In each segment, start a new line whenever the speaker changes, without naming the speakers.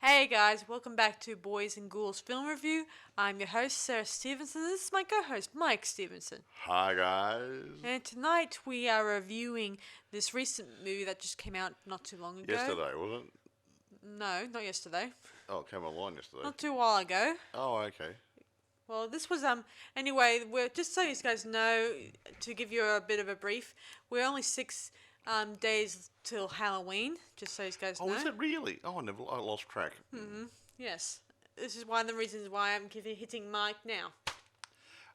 Hey guys, welcome back to Boys and Ghouls Film Review. I'm your host, Sarah Stephenson, and this is my co-host, Mike Stephenson.
Hi guys.
And tonight we are reviewing this recent movie that just came out not too long ago.
Yesterday, wasn't it?
No, not yesterday.
Oh, it came online yesterday.
Not too while ago.
Oh, okay.
Well, this was anyway, we're just so you guys know, to give you a bit of a brief, we're only 6 days till Halloween, just so you guys know.
Oh, is it really? Oh, I lost track.
Yes. This is one of the reasons why I'm hitting Mike now.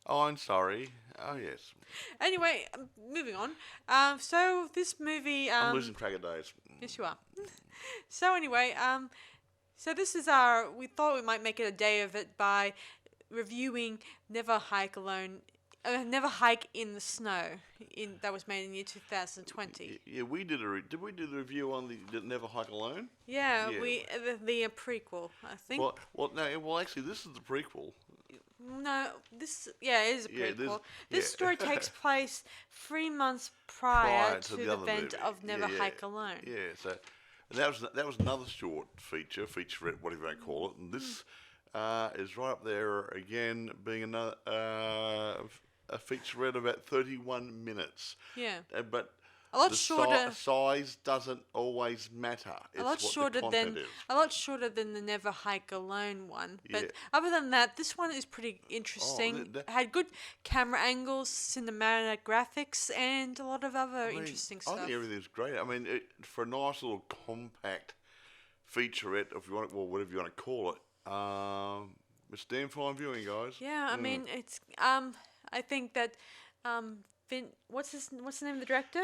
Oh, I'm sorry. Oh, yes.
Anyway, moving on. So this movie.
I'm losing track of days.
Yes, you are. So anyway, so this is we thought we might make it a day of it by reviewing Never Hike Alone. Never Hike in the Snow. That was made in the year 2020.
Yeah, we did did we do the review on the Never Hike Alone?
Yeah,
Yeah.
the prequel, I think.
Well, actually, this is the prequel.
No, it is a
Yeah,
prequel. This story takes place 3 months
Prior
prior
to
to
the
the
other
event
movie.
of Never
Yeah,
Hike Alone.
Yeah, so and that was another short featurette, whatever you want to call it, and this is right up there again, being another a featurette about 31 minutes.
Yeah.
But
A lot
the
shorter.
size doesn't always matter. It's
A lot
what
shorter
the content is.
than the Never Hike Alone one. But
Yeah.
other than that, this one is pretty interesting.
that-
Had good camera angles, cinematic graphics, and a lot of other
I mean,
interesting
I
stuff.
think everything's great. I mean, for a nice little compact featurette, if you want it, well, whatever you want to call it, it's damn fine viewing, guys.
Yeah, I mean it's I think that what's the name of the director?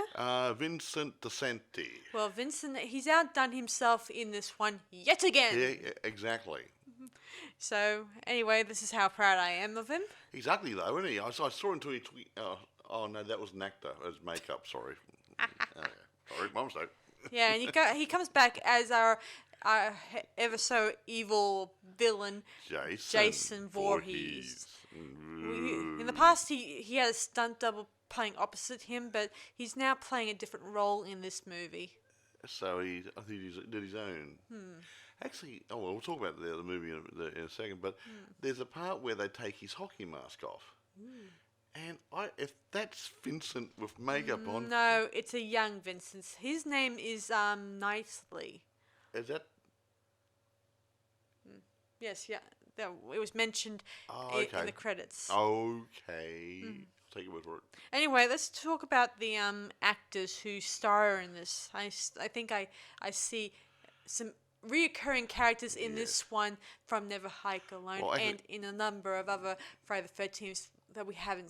Vincent DeSanti.
Well, Vincent, he's outdone himself in this one yet again.
Yeah, exactly.
So anyway, this is how proud I am of him.
He's ugly though, isn't he? I saw him tweet. Oh no, that was an actor. It was makeup. Sorry. Sorry, my mistake.
Yeah, and he comes back as our ever so evil villain, Jason Voorhees. In the past, he had a stunt double playing opposite him, but he's now playing a different role in this movie.
So I think he did his own. Actually, well, we'll talk about the movie in a second. But there's a part where they take his hockey mask off, and if that's Vincent with makeup on,
No, it's a young Vincent. His name is Knightley.
is that?
Yes, yeah. It was mentioned
Okay.
in the credits.
Okay. Take your word for it.
Anyway, let's talk about the actors who star in this. I think I see some reoccurring characters in this one from Never Hike Alone,
Well, actually-
and in a number of other Friday the 13th that we haven't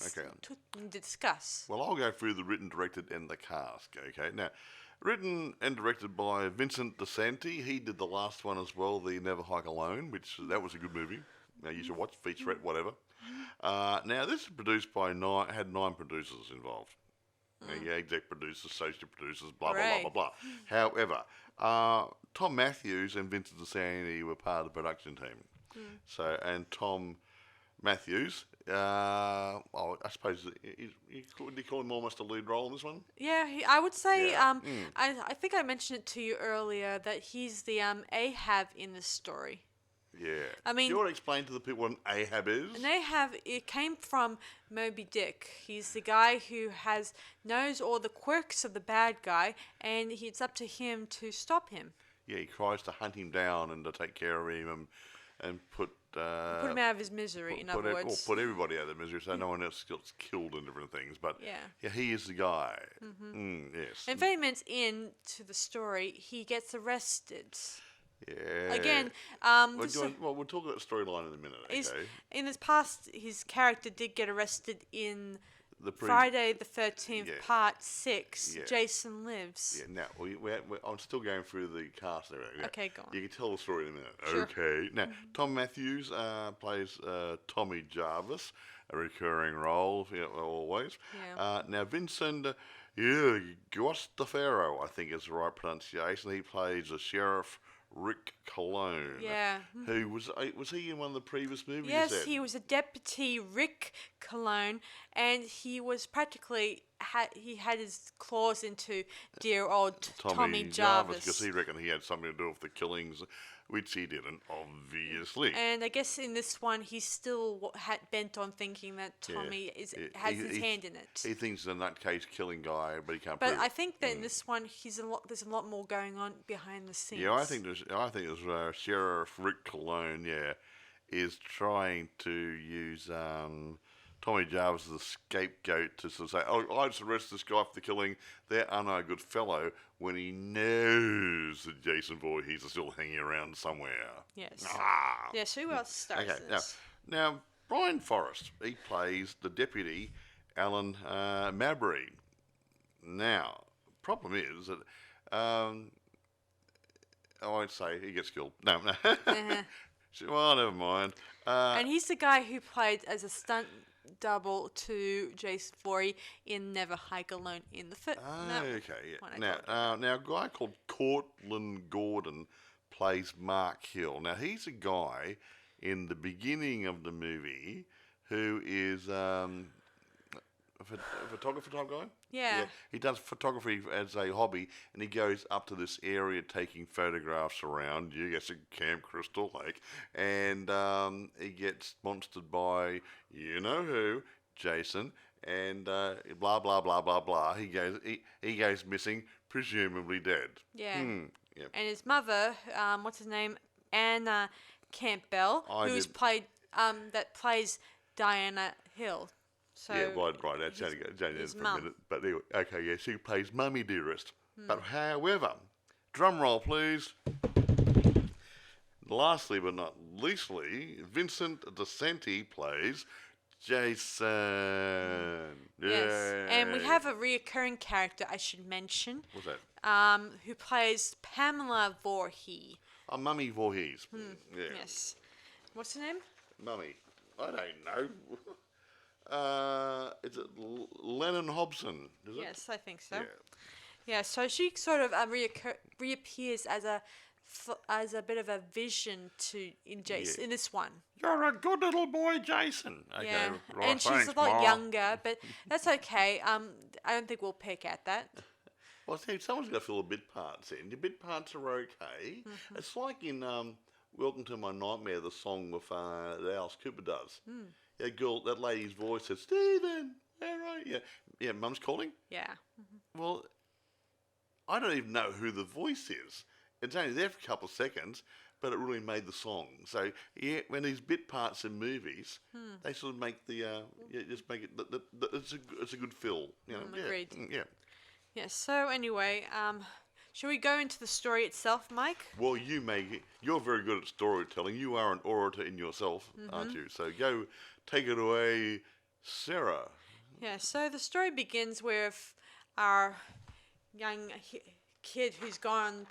discussed.
Well, I'll go through the written, directed, and the cast. Okay. Now, written and directed by Vincent DeSanti. He did the last one as well, the Never Hike Alone, which that was a good movie. Now you should watch, featurette, whatever. Now this is produced by had 9 producers involved. Yeah, exec producers, associate producers, blah blah blah blah blah. However, Tom Matthews and Vincent DeSanti were part of the production team. So, and Tom Matthews, I suppose would you call him almost a lead role in this one?
Yeah, I would say.
Yeah.
I think I mentioned it to you earlier that he's the Ahab in this story.
Yeah.
I mean,
do you want to explain to the people what an Ahab is?
An Ahab, it came from Moby Dick. He's the guy who knows all the quirks of the bad guy, and it's up to him to stop him.
Yeah, he tries to hunt him down and to take care of him and put
him out of his misery, in other words.
Or put everybody out of their misery so no one else gets killed and different things. But yeah, he is the guy. Yes.
And 30 minutes into the story, he gets arrested.
Yeah.
Again,
we'll talk about the storyline in a minute. Okay.
In his past, his character did get arrested in
The
Friday the 13th,
Yeah.
Part 6.
Yeah.
Jason Lives.
Yeah. Now I'm still going through the cast and everything.
Okay, go on.
You can tell the story in a minute.
Sure.
Okay. Now Tom Matthews plays Tommy Jarvis, a recurring role always.
Yeah.
Now Vincent. Guastafaro, I think is the right pronunciation. He plays the sheriff Rick Cologne.
Yeah.
Who was he in one of the previous movies?
Yes, he was a deputy Rick Cologne, and he was practically he had his claws into dear old Tommy Jarvis.
Because he reckoned he had something to do with the killings which he didn't, obviously.
And I guess in this one, he's still bent on thinking that Tommy has his hand in it.
He thinks he's a nutcase killing guy, but he can't
But
prove it.
I think that in this one, there's a lot more going on behind the scenes.
Yeah, I think there's Sheriff Rick Cologne, is trying to use Tommy Jarvis as a scapegoat to sort of say, oh, I just arrested this guy for the killing. They're a good fellow, when he knows that Jason Voorhees is still hanging around somewhere.
Yes.
Ah.
Yeah, so who else stars in this?
Now, Brian Forrest, he plays the deputy, Alan Mabry. Now, problem is that I won't say he gets killed. No. Well, never mind.
And he's the guy who played as a stunt double to Jason Voorhees in Never Hike Alone in the film.
Now, a guy called Cortland Gordon plays Mark Hill. Now, he's a guy in the beginning of the movie who is a photographer type guy.
Yeah.
He does photography as a hobby, and he goes up to this area taking photographs around, Camp Crystal Lake, and he gets monstered by you-know-who, Jason, and blah, blah, blah, blah, blah. He goes missing, presumably dead.
Yeah. Yep. And his mother, what's his name? Anna Campbell, that plays Diana Hill. So
right. That's only for a minute. But anyway, okay, she plays Mummy Dearest. But however, drum roll, please. Lastly but not leastly, Vincent DeSanti plays Jason.
Yes, and we have a reoccurring character I should mention.
What's that?
Who plays Pamela Voorhees.
Mummy Voorhees. Yeah.
Yes. What's her name?
Mummy. I don't know. Is it Lennon Hobson? Is it?
Yes, I think so. Yeah. So she sort of reappears as a bit of a vision in Jason in this one.
You're a good little boy, Jason. Okay,
yeah,
right,
and she's a lot younger, but that's okay. I don't think we'll pick at that.
Well, see, someone's got to fill the bit parts in. The bit parts are okay. Mm-hmm. It's like in Welcome to My Nightmare, the song with that Alice Cooper does. Yeah, that lady's voice says, Stephen, all right. Yeah, Mum's calling?
Yeah. Mm-hmm.
Well, I don't even know who the voice is. It's only there for a couple of seconds, but it really made the song. So, yeah, when these bit parts in movies, they sort of make just make it, it's a good fill. You know?
Agreed.
Yeah.
Yeah, so anyway, shall we go into the story itself, Mike?
Well, you're very good at storytelling. You are an orator in yourself, aren't you? So go take it away, Sarah.
Yeah, so the story begins with our young kid who's gone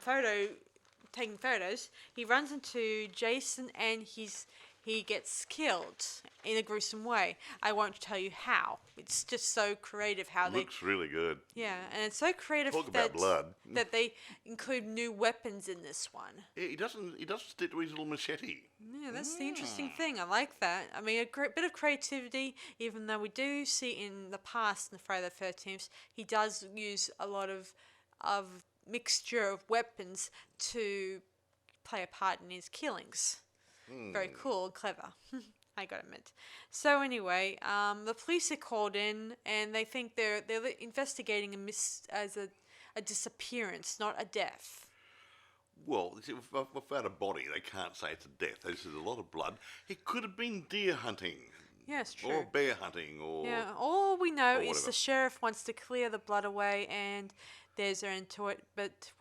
taking photos. He runs into Jason and he gets killed in a gruesome way. I won't tell you how. It's just so creative how
looks really good.
Yeah, and it's so creative
about blood.
That they include new weapons in this one.
Yeah, he doesn't stick to his little machete.
Yeah, that's the interesting thing. I like that. I mean, a great bit of creativity, even though we do see in the past in the Friday the 13th, he does use a lot of mixture of weapons to play a part in his killings. Very cool and clever. I gotta admit. So anyway, the police are called in and they think they're investigating a disappearance, not a death.
Well, without a body, they can't say it's a death. There's a lot of blood. It could have been deer hunting.
Yeah, it's true.
Or bear hunting, or
all we know is the sheriff wants to clear the blood away, and there's her into it. But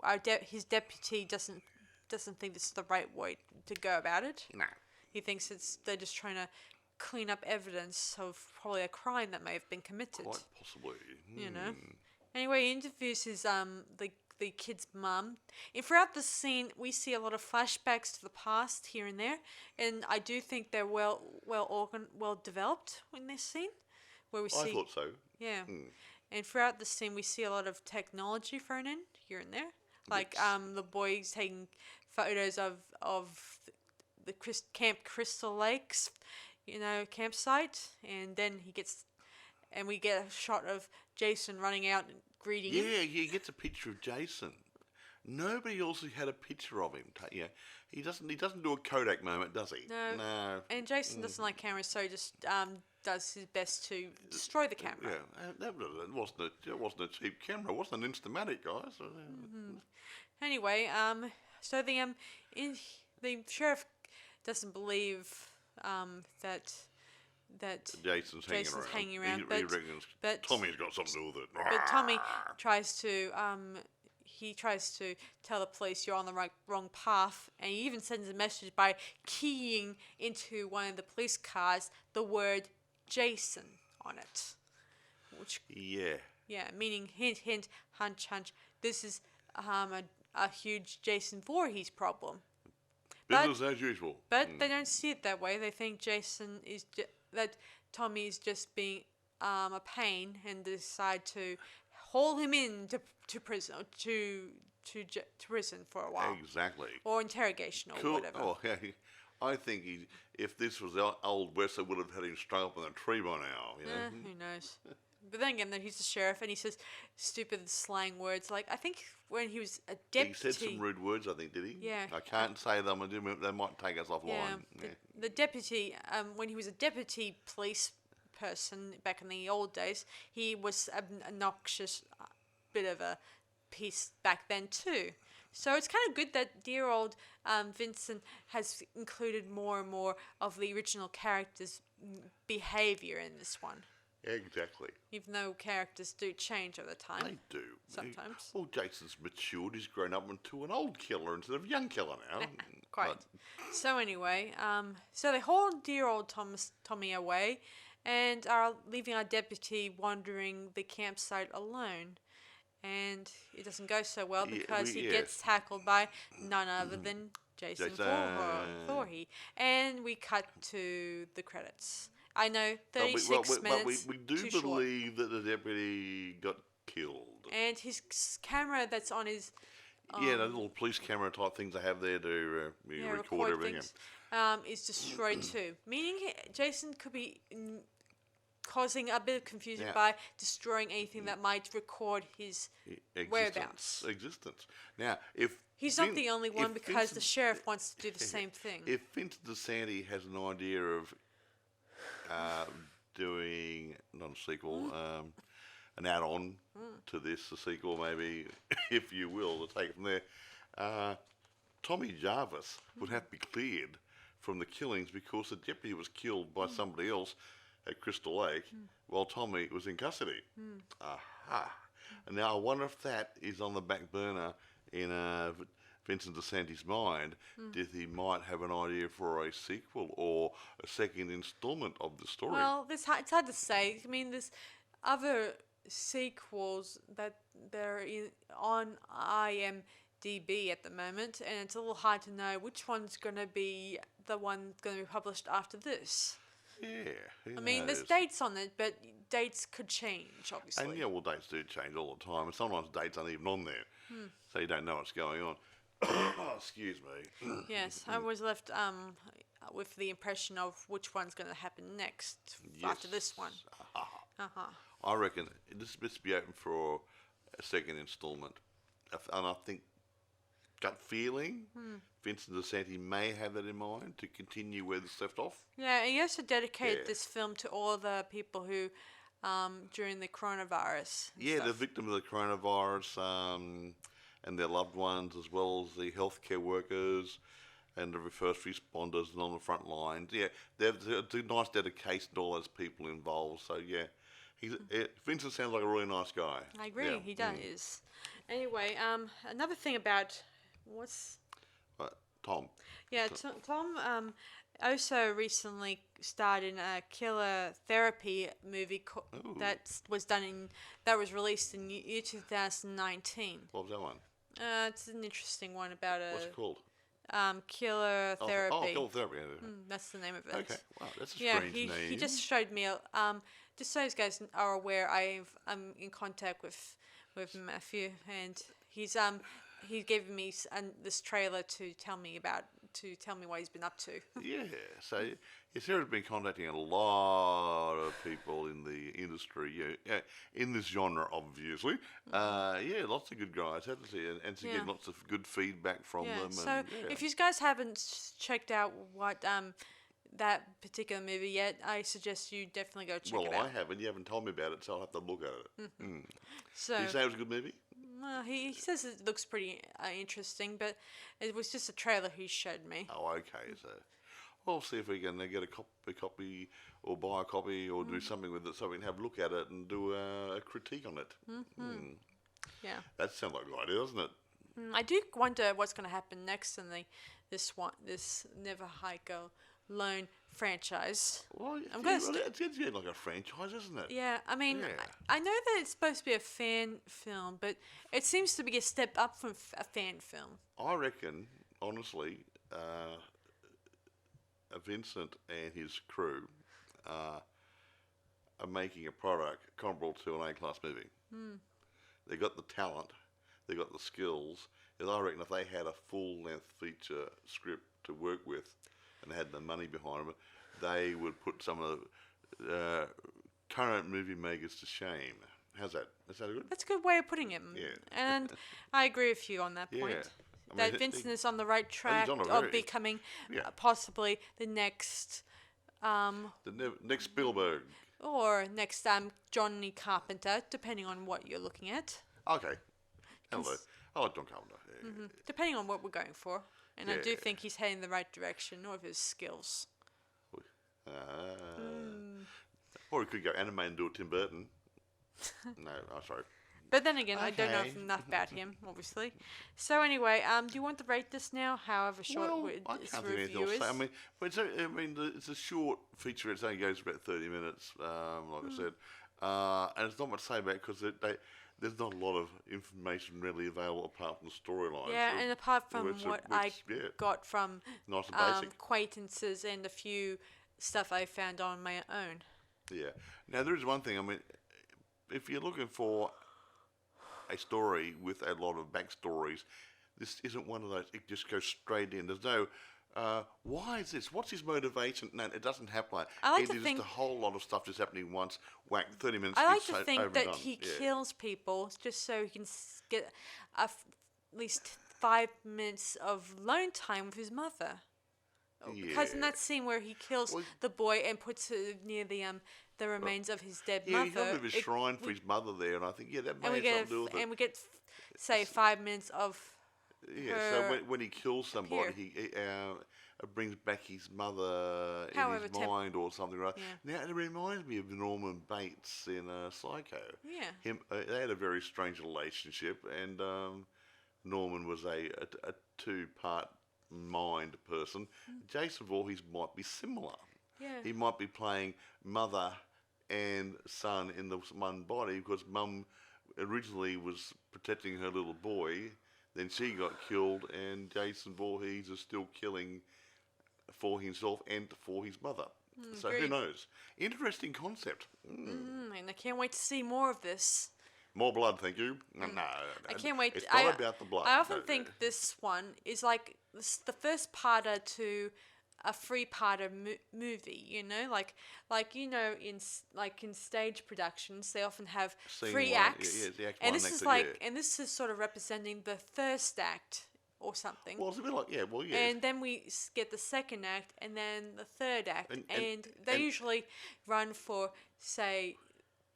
his deputy doesn't think this is the right way to go about it.
No.
He thinks they're just trying to clean up evidence of probably a crime that may have been committed.
Quite possibly.
You know. Anyway, he interviews his the kid's mum. And throughout the scene, we see a lot of flashbacks to the past here and there, and I do think they're well developed in this scene, where we see.
I thought so.
Yeah. And throughout the scene, we see a lot of technology thrown in here and there, like the boys taking photos of the Camp Crystal Lakes, campsite, and then we get a shot of Jason running out and greeting him.
Yeah, he gets a picture of Jason. nobody also had a picture of him. He doesn't do a Kodak moment, does he?
No. And Jason doesn't like cameras, so he just does his best to destroy the camera.
Yeah, that wasn't a cheap camera. It wasn't an Instamatic, guys.
Anyway, so the sheriff doesn't believe that
Jason's
hanging around.
He reckons Tommy's got something to do with it.
But Tommy tries to tell the police you're on the wrong path, and he even sends a message by keying into one of the police cars the word Jason on it. Which meaning hint hint, hunch hunch. This is a huge Jason Voorhees problem.
Business as usual.
But they don't see it that way. They think that Tommy is just being a pain, and decide to haul him in to prison, to prison for a while.
Exactly.
Or interrogation or whatever.
Oh, yeah. I think if this was Old West, they would have had him strung up in a tree by now. You know?
Who knows? But then again, he's the sheriff, and he says stupid slang words. Like, I think when he was a deputy...
He said some rude words, I think, did he?
Yeah.
I can't say them. They might take us offline.
Yeah. The deputy, when he was a deputy police person back in the old days, he was an obnoxious bit of a piece back then too. So it's kind of good that dear old Vincent has included more and more of the original character's behaviour in this one.
Exactly.
Even though characters do change over time.
They do.
Sometimes.
Well, Jason's matured. He's grown up into an old killer instead of a young killer now.
Quite. So anyway, so they haul dear old Tommy away and are leaving our deputy wandering the campsite alone. And it doesn't go so well because he gets tackled by none other than Jason Voorhees. And we cut to the credits. I know, 36 minutes.
But we do believe that the deputy got killed.
And his camera that's on his...
the little police camera type things they have there to record everything.
Is destroyed too. Meaning Jason could be causing a bit of confusion by destroying anything that might record his whereabouts.
Existence. Now, if...
He's not the only one because the sheriff wants to do the same thing.
If Vincent DeSanti has an idea of... doing, not a sequel, an add-on to this, a sequel maybe, if you will, to take it from there. Tommy Jarvis would have to be cleared from the killings because the deputy was killed by somebody else at Crystal Lake while Tommy was in custody. Aha. And now I wonder if that is on the back burner in Vincent DeSanti's mind, that he might have an idea for a sequel or a second installment of the story.
Well, it's hard to say. I mean, there's other sequels that they're on IMDb at the moment, and it's a little hard to know which one's going to be the one going to be published after this.
Yeah.
I mean, there's dates on it, but dates could change, obviously.
And dates do change all the time, and sometimes dates aren't even on there, so you don't know what's going on. Excuse me.
Yes, I was left with the impression of which one's going to happen next after this one.
I reckon this must be open for a second instalment, and I think gut feeling, Vincent DeSanti may have that in mind to continue where this left off.
Yeah, he also dedicated this film to all the people who, during the coronavirus.
The victim of the coronavirus. And their loved ones, as well as the healthcare workers and the first responders and on the front lines. Yeah, there's a nice dedication to all those people involved. So, Vincent sounds like a really nice guy.
I agree, he does. Anyway, another thing about...
Tom.
Yeah, Tom also recently starred in a killer therapy movie that was released in year 2019.
What was that one?
It's an interesting one about
What's it called?
Killer Therapy.
Killer Therapy.
That's the name of it.
Okay, wow, that's a strange name.
He just showed me, just so you guys are aware, I'm in contact with Matthew, and he gave me this trailer to tell me about to tell me what he's been up to.
Yeah, so Sarah's been contacting a lot of people in the industry, in this genre, obviously. Lots of good guys, hasn't she? And to get lots of good feedback from them.
So
And,
if you guys haven't checked out what that particular movie yet, I suggest you definitely go check it out.
Well, I haven't. You haven't told me about it, so I'll have to look at it.
So
You say it was a good movie?
well, he says it looks pretty interesting, but it was just a trailer he showed me.
Oh, okay. So we'll see if we can get a copy or buy a copy or do something with it so we can have a look at it and do a critique on it.
Yeah.
That sounds like a good idea, doesn't it?
I do wonder what's going to happen next in this Never Hike Alone franchise.
Well, it's getting like a franchise, isn't it?
Yeah, I mean, I know that it's supposed to be a fan film, but it seems to be a step up from a fan film.
I reckon, honestly, Vincent and his crew are making a product comparable to an A-class movie. They got the talent, they got the skills, and I reckon if they had a full-length feature script to work with and they had the money behind them, they would put some of the current movie makers to shame. How's that? Is that good?
That's a good way of putting it.
Yeah.
And I agree with you on that point.
I mean,
That Vincent is on the right track of becoming possibly the next...
next Spielberg.
Or next Johnny Carpenter, depending on what you're looking at.
Okay. Hello. I like John Carpenter. Yeah.
Depending on what we're going for. And I do think he's heading the right direction with his skills.
Or he could go anime and do it Tim Burton. No, I'm sorry.
But then again, I don't know enough about him, obviously. So anyway, do you want to rate this now? However short this review is.
I mean, it's a short feature. It only goes about 30 minutes, like I said. And it's not much to say about it because there's not a lot of information readily available apart from the storyline.
Yeah, and apart from I got from
nice and basic
acquaintances and a few stuff I found on my own.
Yeah. Now, there is one thing. I mean, if you're looking for a story with a lot of backstories, this isn't one of those. It just goes straight in. There's no, why is this? What's his motivation? No, it doesn't happen like that. It is just a whole lot of stuff just happening once. Whack, 30 minutes.
I like to think that he kills people just so he can get at least 5 minutes of alone time with his mother. Because in that scene where he kills the boy and puts it near the remains of his dead mother.
Yeah, he got a shrine for his mother there, and I think, that may have something to do with it.
And we get, say, 5 minutes of
so when he kills somebody, he brings back his mother in his mind or something, right? Yeah. Now, it reminds me of Norman Bates in Psycho.
Yeah.
They had a very strange relationship, and Norman was a two-part mind person. Jason Voorhees might be similar.
Yeah.
He might be playing mother and son in the one body because mum originally was protecting her little boy, then she got killed, and Jason Voorhees is still killing for himself and for his mother. So who knows? Interesting concept.
And I can't wait to see more of this.
More blood, thank you. No,
I can't wait.
It's not about the blood.
I often think this one is like the first parter to a three-parter movie. You know, like in stage productions, they often have three acts. And this is and this is sort of representing the first act or something.
Well, it's a bit like
And then we get the second act, and then the third act, and they usually run for, say,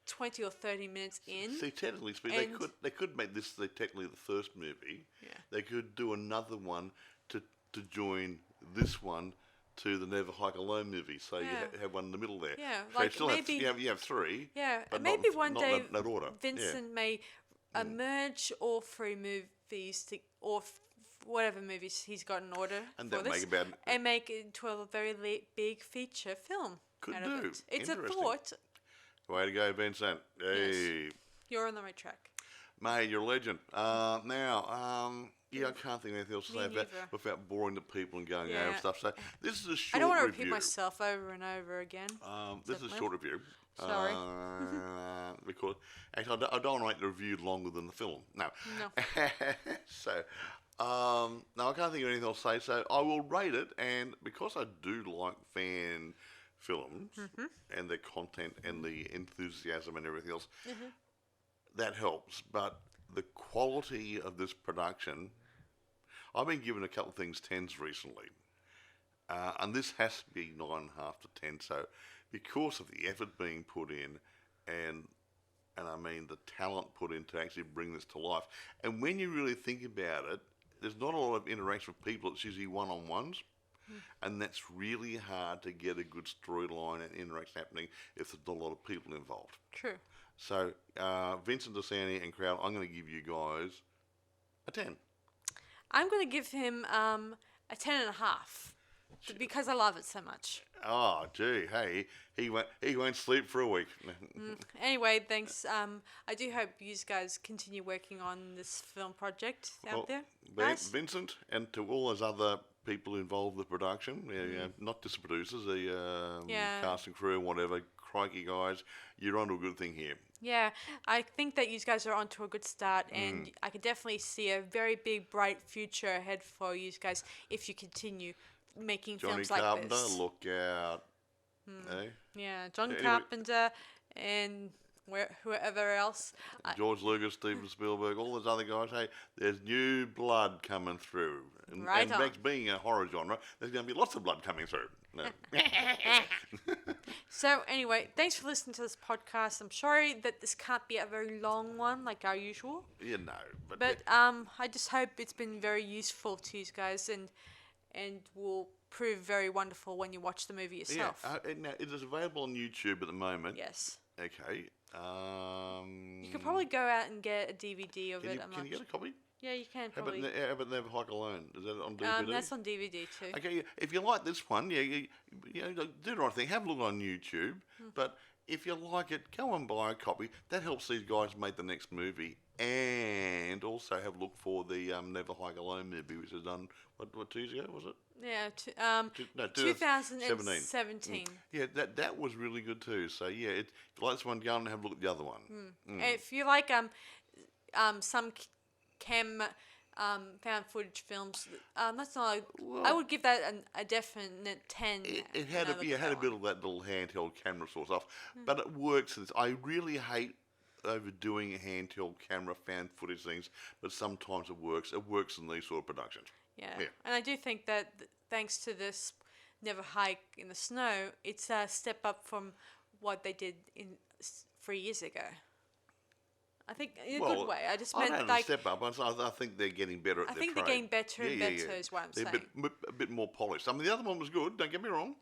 20 or 30 minutes in.
See, technically speaking, they could make this technically the first movie.
Yeah.
They could do another one to join this one to the Never Hike Alone movie. So you have one in the middle there.
Yeah,
so
like
still
maybe
you have three.
Yeah,
but
maybe one day
not that order.
Vincent may merge all three movies or whatever movies he's got in order
and
for this, and make it into a very big feature film.
Could
out
do.
Of it. It's a thought.
Way to go, Vincent. Hey.
Yes. You're on the right track.
Mate, you're a legend. Now, I can't think of anything else to say without boring the people and going over stuff. So this is a short review.
I don't want to repeat myself over and over again.
This is a short review.
Sorry.
Because actually, I don't like the review longer than the film. No.
No.
So No, I can't think of anything else to say, so I will rate it, and because I do like fan films and their content and the enthusiasm and everything else, that helps. But the quality of this production, I've been given a couple of things tens recently, and this has to be 9.5 to 10. So, because of the effort being put in, and I mean the talent put in to actually bring this to life, and when you really think about it, there's not a lot of interaction with people. It's usually one-on-ones, and that's really hard to get a good storyline and interaction happening if there's not a lot of people involved.
True.
So, Vincent DeSanti and crowd, I'm going to give you guys a 10.
I'm going to give him a 10.5 because I love it so much.
Oh, gee, hey, he won't sleep for a week.
Anyway, thanks. I do hope you guys continue working on this film project out there.
Vincent, and to all those other people involved with the production, not just the producers, the cast and crew and whatever, crikey guys, you're onto a good thing here.
Yeah, I think that you guys are onto a good start, and I can definitely see a very big, bright future ahead for you guys if you continue making films like
Johnny
this.
Carpenter, look out. Eh?
Yeah, John Carpenter and whoever else.
George Lucas, Steven Spielberg, all those other guys. Hey, there's new blood coming through. And Max being a horror genre, there's going to be lots of blood coming through. No.
So anyway, thanks for listening to this podcast. I'm sorry that this can't be a very long one like our usual.
You know.
But I just hope it's been very useful to you guys and will prove very wonderful when you watch the movie yourself.
Yeah, now, it is available on YouTube at the moment.
Yes.
Okay.
You could probably go out and get a DVD of it.
Can you get a copy?
Yeah, you can probably.
How about Never Hike Alone? Is that on DVD?
That's on DVD too.
Okay, if you like this one, you do the right thing. Have a look on YouTube. But if you like it, go and buy a copy. That helps these guys make the next movie. And also have a look for the Never Hike Alone movie, which was done, what 2 years ago, was it?
Yeah, 2017.
Yeah, that was really good too. So yeah, if you like this one, go and have a look at the other one.
If you like some found footage films, that's not. I would give that a definite 10.
It had a bit of that little handheld camera sort of stuff, but it works. I really hate overdoing handheld camera found footage things, but sometimes it works. It works in these sort of productions.
Yeah. And I do think that thanks to this Never Hike in the Snow, it's a step up from what they did 3 years ago. I think in a good way. I just meant like
step up. I think they're getting better at their trade.
I think they're getting better and better is what I'm saying.
A bit more polished. I mean, the other one was good, don't get me wrong,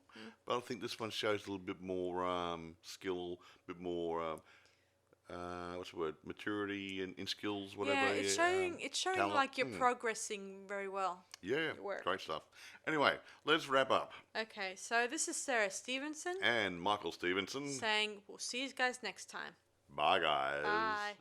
but I think this one shows a little bit more skill, a bit more what's the word? Maturity in skills, whatever.
Yeah, it's showing
talent.
like you're progressing very well.
Yeah, great stuff. Anyway, let's wrap up.
Okay, so this is Sarah Stephenson
and Michael Stephenson
saying we'll see you guys next time.
Bye, guys.
Bye.